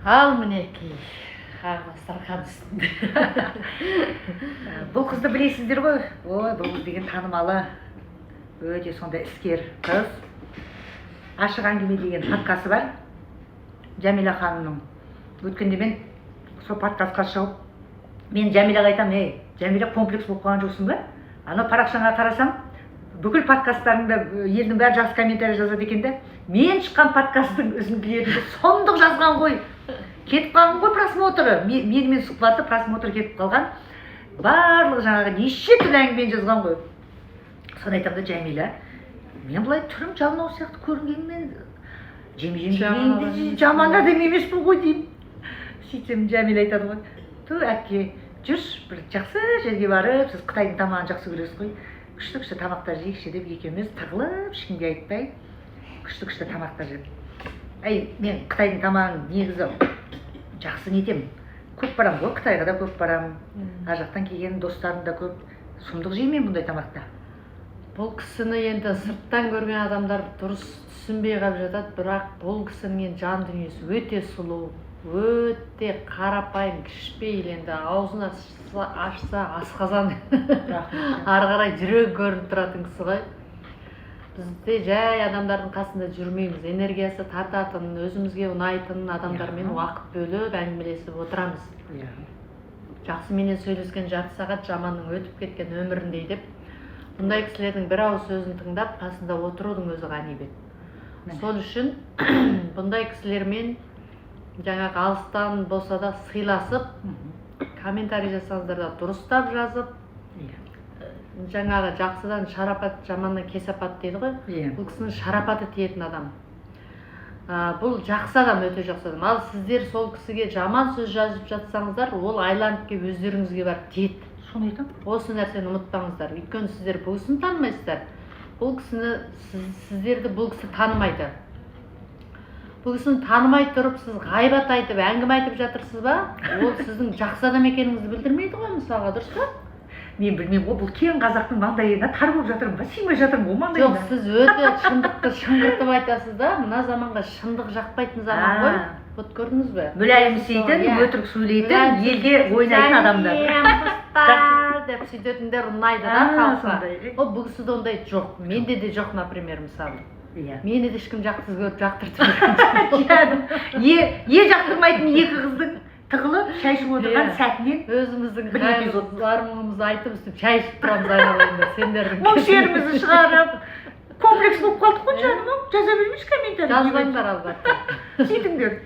Ал мінекей, дастархан үстінде. Бұл қызды білесіздер ғой? Ой, бұл қыз деген танымалы, өте сондай іскер қыз. Ашық әңгіме деген подкасты бар. Жәмила ханымның. Өткенде мен сол подкастқа шығып, мен Жәмилаға айтамын, Жәмила комплекс болып қалған жоқсың ба? Ана парақшаңа қарасам, бүкіл подкасттарыңда елдің бәрі жақсы комментарий жазады екен де. Мен шыққан подкасттың үзінділерінде сондық жазған ғой. Кетіп қалған ғой просмотры. Менімен сұхбатты просмотр кетіп қалған. Барлығы жаңағы неше түрлі әңгіме жазған ғой. Соны айтамын да, Жәмила, мен былай түрім жалмау сияқты көрінгенмен жаман адам емеспін ғой деймін. Сөйтсем Жәмила айтады ғой, ту әкке, жүрші, бір жақсы жерге барып, сіз Қытайдың тамағын жақсы көресіз ғой. Күшті тамақтар жейікші деп екеуміз тығылып, ешкімге айтпай, күшті тамақтар жеп. Мен Қытайдың тамағын негізі жақсы нетемін. Көп барам ғой, Қытайға да көп барам. Ар жақтан келген достарым да көп. Сұмдық жеймін бұндай тамақта. Бұл кісіні енді сырттан көрген адамдар дұрыс түсінбей қалып жатады, бірақ бұл кісінің жан дүниесі өте сұлу, өте қарапайым, кішіпейіл, енді аузын ашса асқазан ары қарай жүрегі көрініп тұратын кісі ғой. Бізде жай адамдардың қасында жүрмейміз, энергиясы тартатын, өзімізге ұнайтын адамдармен уақыт бөліп әңгімелесіп отырамыз. Жақсыменен сөйлескен жарты сағат жаманның өтіп кеткен өміріндей деп, бұндай кісілердің бір ауыз сөзін тыңдап, қасында отырудың өзі ғанибет. Сол үшін бұндай кісілермен жаңағы алыстан болса да сыйласып, комментарий жасаңыздар да дұрыстап жазып, жаңағы жақсыдан шарапат, жаманнан кесапат дейді ғой. Бұл кісінің шарапаты тиетін адам. Бұл жақсы адам, өте жақсы адам. Ал сіздер сол кісіге жаман сөз жазып жатсаңыздар, ол айланып кеп өздеріңізге барып тиеді. Соны айтам. Осы нәрсені ұмытпаңыздар. Өйткені сіздер бұл кісіні танымайсыздар. Бұл кісіні, сіздерді бұл кісі танымайды. Бұл кісіні танымай тұрып, сіз ғайбат айтып, әңгіме айтып жатырсыз ба? Ол сіздің жақсы адам екеніңізді білдірмейді ғой, мысалға, дұрыс па? Мен білмеймін ғой, бұл кең қазақтың маңдайына тар болып жатырмын ба, сыймай жатырмын ғой маңдайына. Жоқ, сіз өте шындықты шыңғыртып айтасыз да, мына заманға шындық жақпайтын заман ғой. Вот көрдіңіз бе? Мүләйімсейтін, өтірік сөйлейтін, елде ойнайтын адамдар. Деп сөйтетіндер ұнайды да халыққа. Ол бұл кісіде ондай жоқ. Менде де жоқ, например, мысалы. Мені де ешкім жақсы көріп жақтыртып. Жақтырмайтын екі қыздың тығылып шай ішіп отырған сәтінен өзіміздің қайғыларымызды айтып үстіп шай ішіп тұрамыз айналайында сендердің. Мұң шерімізді шығарып, комплекс болып қалдық қой жаным, жаза бермейші комментарий. Жазбаңдар албатта. Сөйтіңдер.